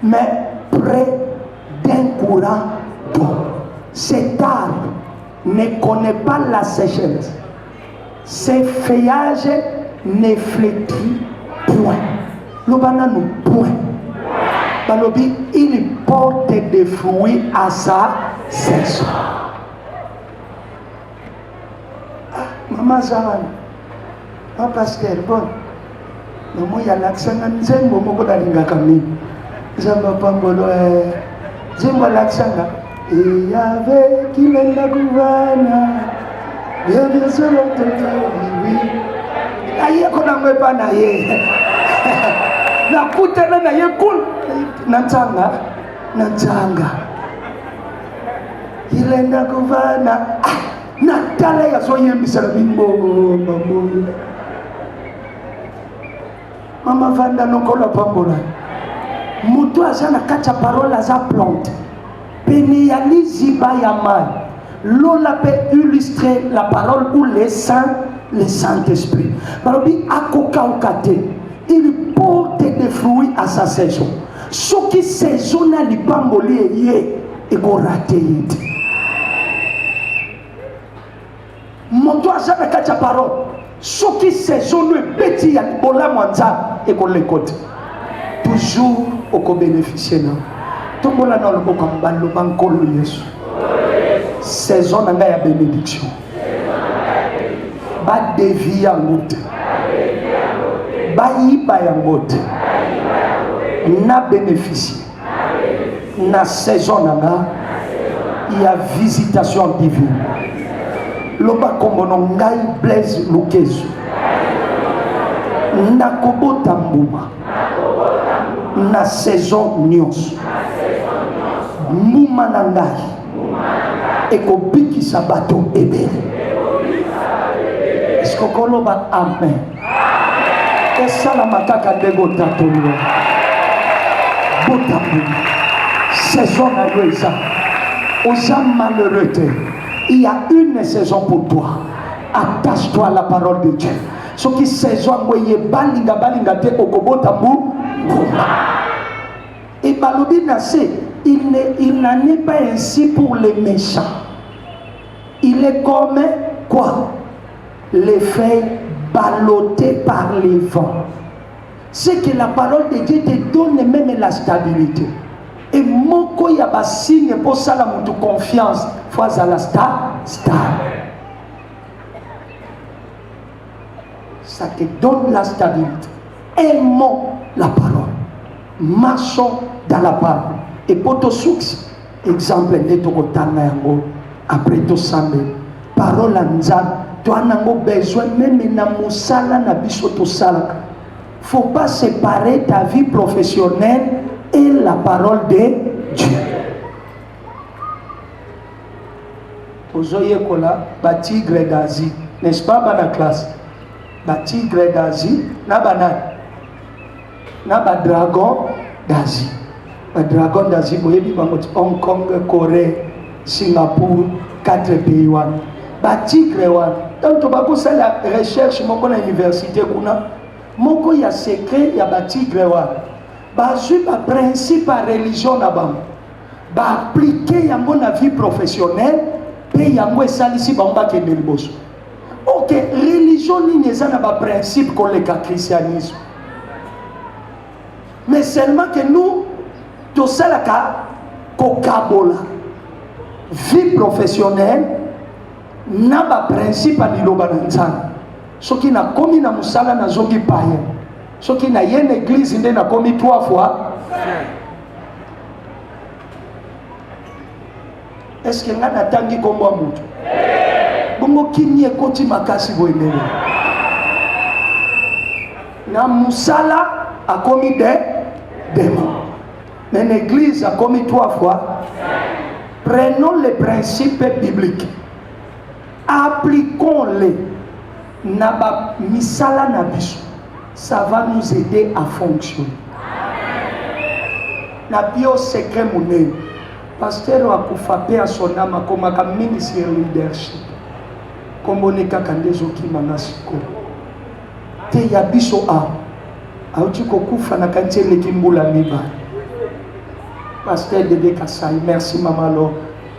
mais près d'un courant d'eau. Cet arbre ne connaît pas la sécheresse. Ses feuillages ne flétrit point. Le banane point. Balobi, il porte des fruits à sa saison. Maman Zawan, ma pasteur, bon. Maman y a l'accent, j'aime beaucoup d'aller à Camille. J'aime pas Mbolo, j'aime l'accent. Et il y avait qui m'a la gouverne. Bien sûr, oui. Aye kona mwepa na ye na kutana na ye kul natanga ilenda kuvana natala ya so yembisala bimbo mama vanda nokola pambola mutu azana kacha parola za plante peni ya liziba ya mai l'on peut illustrer la parole ou le Saint-Esprit. Il porte des fruits à sa saison. Ce qui saisonne les bamboliers et qu'on rate. Mon doigt jamais qu'à ta parole. Ce qui saisonne les petits et qu'on l'écoute. Toujours au bénéficier. Tout le monde a le banco de Jésus. Saison n'a pas de bénédiction. Ba dévier yango te bayiba yango te na bénéficie na saison nanga il y a visitation divine loba kombono ngai Blaise Lukezu na kobota mbuma na saison nyonso mbuma na ngai ekobikisa bato ebele. Kokoloba amen. Esala mataka ndego tatolwa. Botambu. Saison na yoisa. Osa malheureux. Il y a une saison pour toi. Attache-toi à la parole de Dieu. Ce qui saison moye balinga te okobotambu. Et balobi nase, il n'en est pas ainsi pour les méchants. Il est comme quoi? Les feuilles ballottées par les vents. C'est que la parole de Dieu te donne même la stabilité. Et moko ya ba signe pour ça la mutu confiance face à la stable. Ça te donne la stabilité. Aimons la parole. Marchons dans la parole. Et pour ton succès, exemple, après tout semble, parole en Nzambe. Tu as besoin même na musala na biso to salaka. Faut pas séparer ta vie professionnelle et la parole de Dieu. Ozoye kola ba tigre d'Asie, n'est-ce pas dans la classe? Ba tigre d'Asie na banane. Na ba dragon d'Asie. Ba dragon d'Asie boyebi bango Hong Kong, Corée, Singapour, 4 pays wana. Ba tigre wana. Donc tu vas faire la recherche moko na université kuna moko ya secret ya ba tigre wana. Ba ju ba principe à religion na bango. Ba appliquer yango na vie professionnelle pe yango esalisi bango ba kende liboso. OK, religion ni eza na ba principe comme le christianisme. Mais seulement que nous to salaka kokabola vie professionnelle na ba principe a liloba na nzambe soki na komi na musala na zongi paye soki na ye na église nde na komi 3 fois est-ce que nga natangi kombo mutu bongo kini ekoti makasi boyenele na musala akomi de démon mais l'église a commis 3 fois. Prenons les principes bibliques, appliquons-les. Naba misala nabiso, ça va nous aider à fonctionner. Nabio secret mouné, pasteur akufa pe a son âme comme un ministère leadership, comme on est kakandezo ki manasiko. Te yabiso a, auti kokufa na kantie lekimbula miba. Pasteur Dédé Kassai, merci Maman Lo.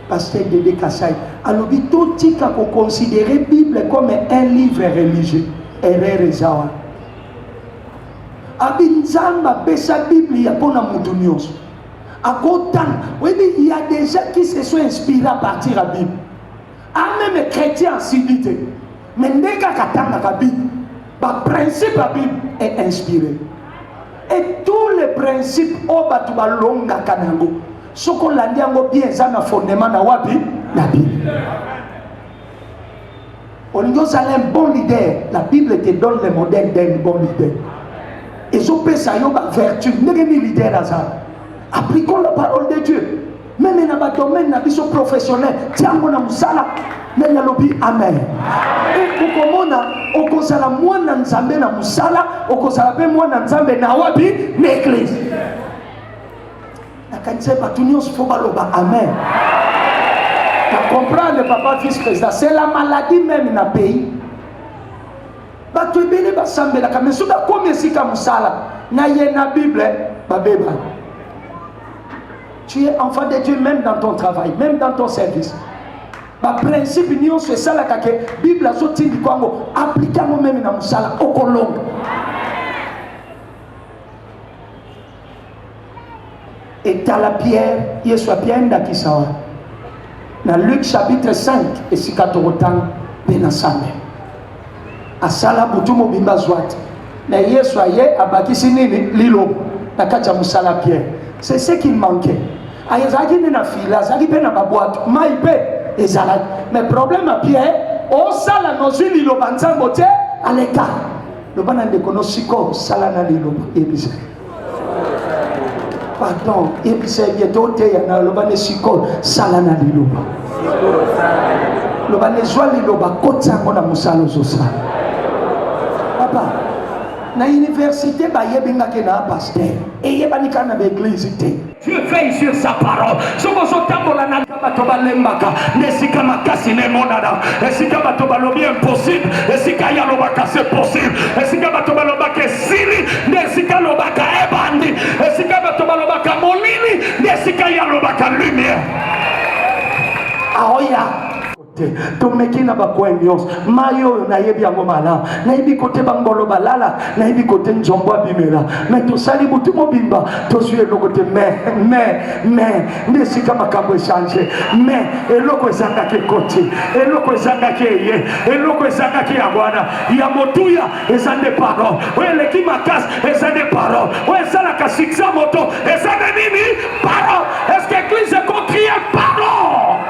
Pasteur Dédé Kassai. Alors, tout tika ko considérer Bible comme un livre religieux. Erreur ezawa. Abinzamba besa Bible ya pona mutunios. Akotan, oui, il y a des gens qui se sont inspirés à partir de la Bible. Même les chrétiens en civilité. Mais nega katanga ka Bible. Le principe de la Bible est inspiré. Et tous les principes au batuba longa kanango soko landiango bien zana fondement na wapi la Bible. On doit aller un bon leader. La Bible te donne le modèle d'un bon leader. Et je peux ça yoba vertu n'engeni leader azar. Appliquons la parole de Dieu. Même dans le domaine na biso professionnel, tiango na musala mais na lobi amen. Et pour komona okozala mwana nzambe na musala, okozala pe mwana nzambe na wapi na église. Na kanise batunios faut baloba amen. Tu comprends papa vice-président, c'est la maladie même na pays. Batu ebele basambela ka mesuda komi esika musala na ye na Bible babeba. Tu es enfant de Dieu même dans ton travail, même dans ton service. Le principe union c'est ça la kake Bible azoti di kwango appliquons même na musala okolonga. Et à la pierre, Yesu Pierre ndakisawa. Dans Luc chapitre 5 et sikatorotan benasame. Asala butumo bimba zwat. Na Yesu aye abakisi nini lilo nakacha musala pierre. C'est ce qui manquait. Ayezaki na fila, zaki pe na baboite, maipe ezala. Mais problème à Pierre, o sala no zili lo banzambo te aleka. Le bana de konosiko sala na lilo ebise. Pardon, ebise bientôt te yana lo bana siko sala na lilo. Lo bana zwa lilo ba kotsa ngona musalo zosa. Papa na université ba yebinga ke na pasteur et yebanika na église te. Dieu veille sur sa parole. Somo sotambola na bato balembaka nesika makasi ne monada esika bato balobi impossible esika ya lobaka c'est possible esika bato balobaka siri nesika lobaka ebandi esika bato balobaka molini nesika ya lobaka lumière. Aoya tomeki na bakwendios mayo na yebi yango mala na yebi kote bangolo balala na yebi kote njombo bimela mais to sali butu mobimba to suye lokote mais nesika makambo changer mais eloko ezanga ke kote eloko ezanga ke ye eloko ezanga ke ya bwana ya motuya ezande parole wele ki makas ezande parole wele sala ka siksa moto ezande nini parole. Est-ce que l'église est crier parole?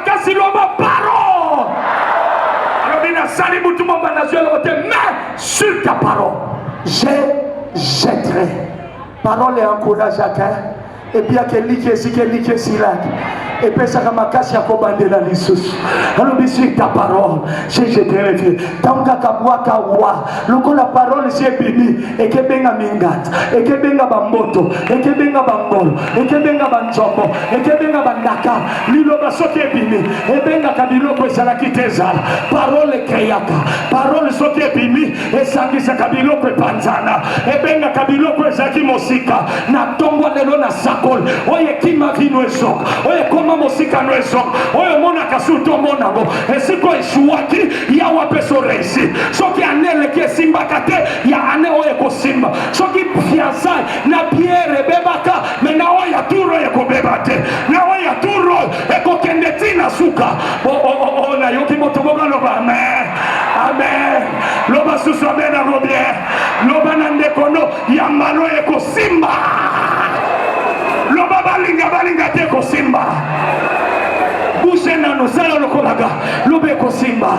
Kasi loba parole. Alors bien sali butu mo banazio lote mais sur ta parole je jetterai. Parole et encourage à cœur et bien que like silak et puis ça makasi akobande la lisusu. Alors bien sur ta parole je jetterai Dieu. Tanga kabwaka wa loko la parole c'est bibi et que benga mingat et que benga bamboto et que benga bangolo et que benga banchoko et que benga bandaka lilo basoki ebimi et benga kabiloko ezala kitezala parole kreyaka parole soki ebimi esangisa kabiloko epanzana et benga kabiloko ezaki mosika na tongwa lelo na sakol oye kima vino esok oye koma mosika no esok oye mona kasuto monango esiko eshuaki ya wapeso reisi soki anele ke simba kate ya ane oye ko simba soki fiançailles na pierre bebaka mais na oya turo ye ko bebate na oya turo e ko kendeti na suka o na yoki motoboga loba amen loba susu amen na robien loba na ndekono ya malo e ko simba loba balinga te ko ekosimba bouche nano sala lokolaga lobe ekosimba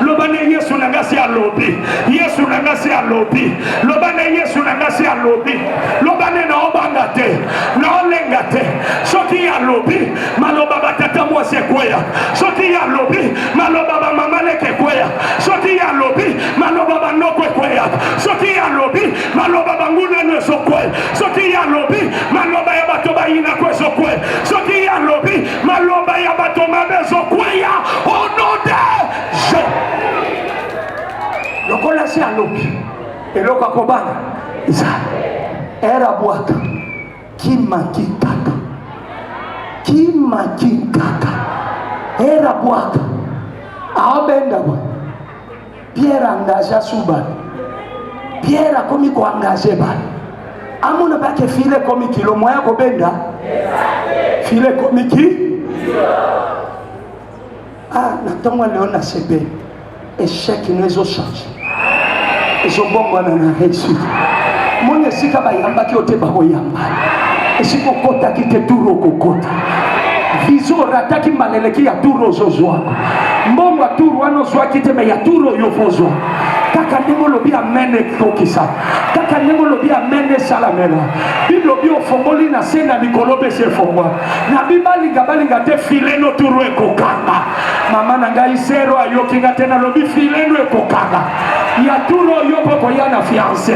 lobane Yesu nangasi alobi Yesu nangasi alobi lobane Yesu nangasi alobi lobane na obanga te na olenga te soki alobi maloba batata mwase kweya soki alobi maloba ba mama leke kweya soki alobi maloba banoko kweya soki alobi maloba banguna nso kwe soki alobi maloba ya bato bayina kweso kwe soki alobi maloba ya bato mabezo kweya au nom de Jésus. Lokola si alobi eloko akobana isa era bwaka kimakitaka era bwaka aobenda bwa Pierre engagea suba Pierre akomi ko engagé ba amona bake file komi kilo moya ko benda file komi ki na tongo leo na sebe échec nezo change ezo bongo na réussite mone sika ba yamba ki ote ba ko yamba esiko kota ki te turo kokota vizo rataki maleleki ya turo zozwa mbongo turo wano zwa kite me ya turo yofozwa kaka ndenge lobi amene kokisa kaka ndenge lobi amene salamela biblo bi ofongoli na sena likolo bese fongwa na bibalinga balinga te fileno turo ekokanga mama na ngai zero ayokinga tena lobi fileno ekokanga ya turo yopo ko yana fiancé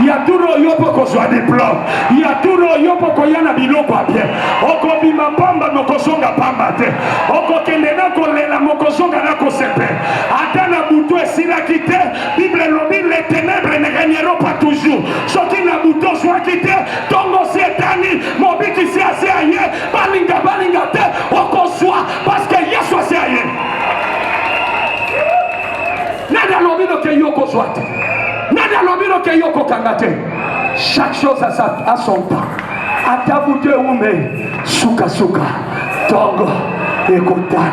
ya turo yopo ko zwa diplôme ya turo yopo ko yana biloko abie okobima pamba mokosonga pamba te okokende na kolela mokosonga na kosepe ata na butu esilaki te Bible lobi les ténèbres ne gagneront pas toujours soki na butu ozwaki te tongo setani mobiki si ase aye balinga te okozwa parce que Yesu ase aye nada lobino ke yoko zwate nada lobino ke yoko kangate chaque chose a son temps atabute ume suka tongo ekota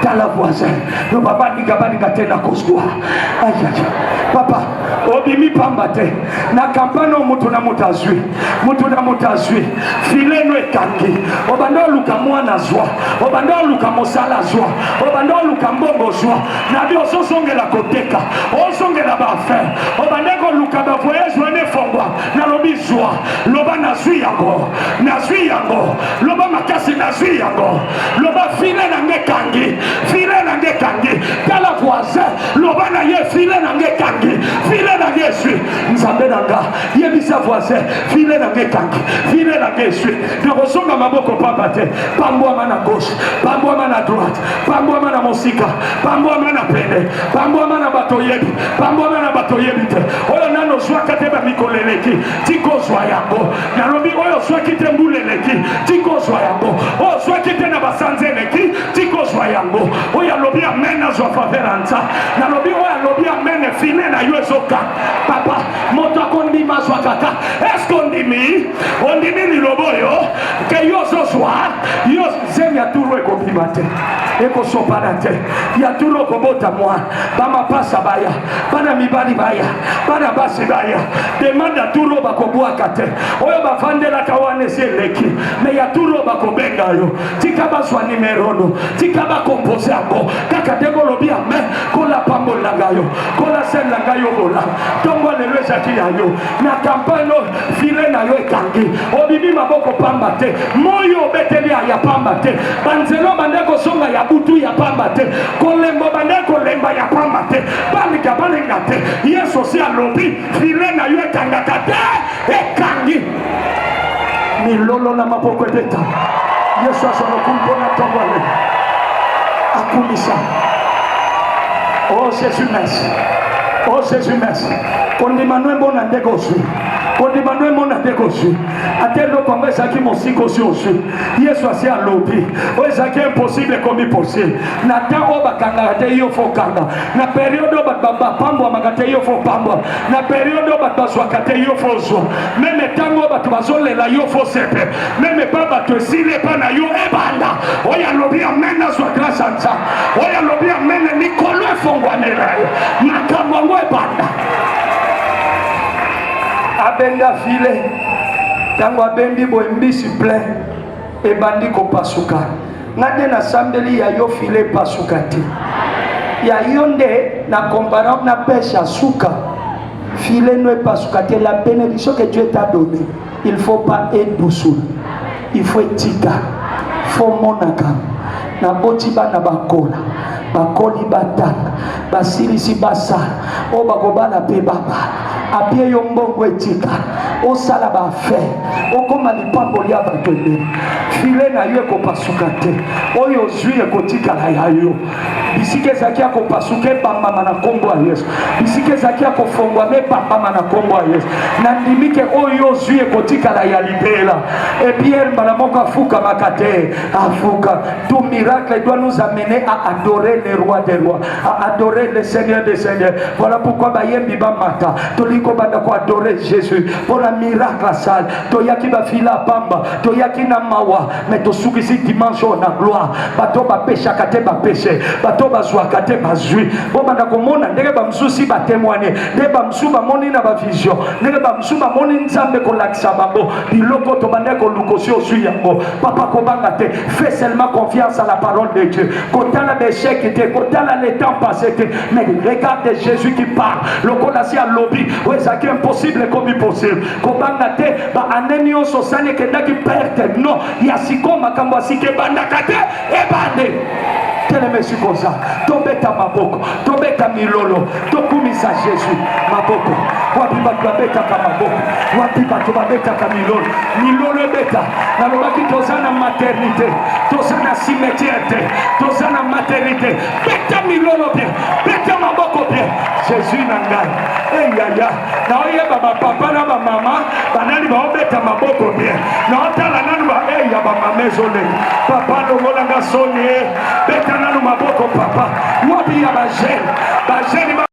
tala voisin no papa ninga tena koswa aja papa obimi pamba te na kampano mutu na mutazwi fileno ekangi obanda luka mwana zwa obanda luka mosala zwa obanda luka mbongo zwa na bi osongela koteka osongela ba affaire obanda ko luka ba voyage wane fongwa na lobi zwa loba nazwi yango loba makasi nazwi yango loba file na ngekangi tala voisin loba na ye file na ngekangi file na ngeswi nzambe nanga yebisa voisin file na ngeswi na kosonga maboko pamba te pambwama na gauche pambwama na droite pambwama na mosika pambwama na pene pambwama na bato yebi te oyo nano zwaka te bamikoleleki tikozwa yango nalobi oyo zwaki te mbuleleki tikozwa yango oyo zwaki te na basanzeleki tikozwa yango oyo alobi amen azwa faveranza nalobi oyo alobi amen fine na yo ezoka papa moto akondima azwa kaka eske ondimi lilobo oyo ke yo ozozwa yo zemi ya turo ekobima te ekosopana te ya turo kobota mwa bamapasa baya bana mibali baya bana basi baya demande ya turo bakobwaka te oyo bafandelaka wana esi eleki me ya turo bakobenga yo tika bazwa nimerono tika bakompose yango kaka ndenge olobi amen kola pambolanga yo kola selanga yo bola ntongo lelo ezaki ya yo na kampano file na yo ekangi obimi maboko pamba te moyo obeteli ya pamba te banzelo bande kosonga ya butu ya pamba te kolembo bande kolemba ya pamba te balinga te Yesu si alobi file na yo ekangaka te ekangi milolo na maboko ebeta Yesu azolokumpona tongole akumisa oh Jésus merci kondimanwe mbona ndegoswi kondimanwe mbona ndegoswi atelo kongo ezaki mosiko si oswi Yesu asi alobi o ezaki impossible komi possible na tango bakangaka te yo fo kanga na periode bapambwa makate yo fo pambwa na periode bazwaka te yo fo zwa meme tango bato bazolela yo fo sepe meme pa bato esili epa na yo ebanda oyo alobi amen azwa grâce anza oyo alobi amen likolo efongwanela yo makambo yango ebanda abenga file tango abendi boye mbisi plein ebandi kopasuka ngade na sambeli ya yo file pasuka te ya yo nde na comparant na pêche à suka file no pasuka te. La bénédiction que Dieu t'a donnée, il faut pas être douceur, il faut être tika, faut monaka na botiba na bakola bakoli batanga basilisi basala o bakobala pe baba apie yo mbongo etika osala baaffaire okoma lipambo lia bato ebele file na yo ekopasuka te oyo ozwi ekotikala ya yo bisika ezalaki akopasuka ebambama na nkombo ya Yesu bisika ezalaki akofongwama ebambama na nkombo ya Yesu nandimi ke oyo ozwi ekotikala ya libela epierre mbala moko afukamaka te afuka. Tout miracle doit nous amener à adorer le roi des rois, à adorer le Seigneur des seigneurs. Voilà pourquoi bayembi bamata toliko banda ko adorer Jésus pour la miracle sale toyaki ba fila pamba toyaki na mawa mais to sukisi dimanche na gloire bato ba pécha kate ba péché bato ba zwa kate ba zui bo banda ko mona ndenge ba msusi ba témoigner ndenge ba msu ba moni na ba vision ndenge ba msu ba moni nzambe ko lakisa babo biloko to banda ko lukosio sui yango papa ko banga te fais seulement confiance à la parole de Dieu. Quand on a des chèques, quand on a les temps passés, mais regarde Jésus qui parle. Le connaissait à lobby, oui, c'est impossible comme impossible. Quand on a été, anenio sosane que n'a qui perte, non, il y a si comme à Kambasi que bandakate et bandé. Quel est monsieur comme ça? Tombez ta maboko, tombez ta milolo, tokumisa Jésus, maboko. Wapiba tubabeta kamaboko, wapiba tubabeta kamilolo, milolo beta. Na lobaki tozana maternité, tozana cimetière, tozana maternité. Beta milolo bien, beta maboko bien. Jésus nangai. Eh ya. Na oye baba papa na ba mama, banani ba obeta maboko bien. Na otala nanu ba ya ba mamezole. Papa longola nga sonye, beta nanu maboko papa. Wapi ya ba jeune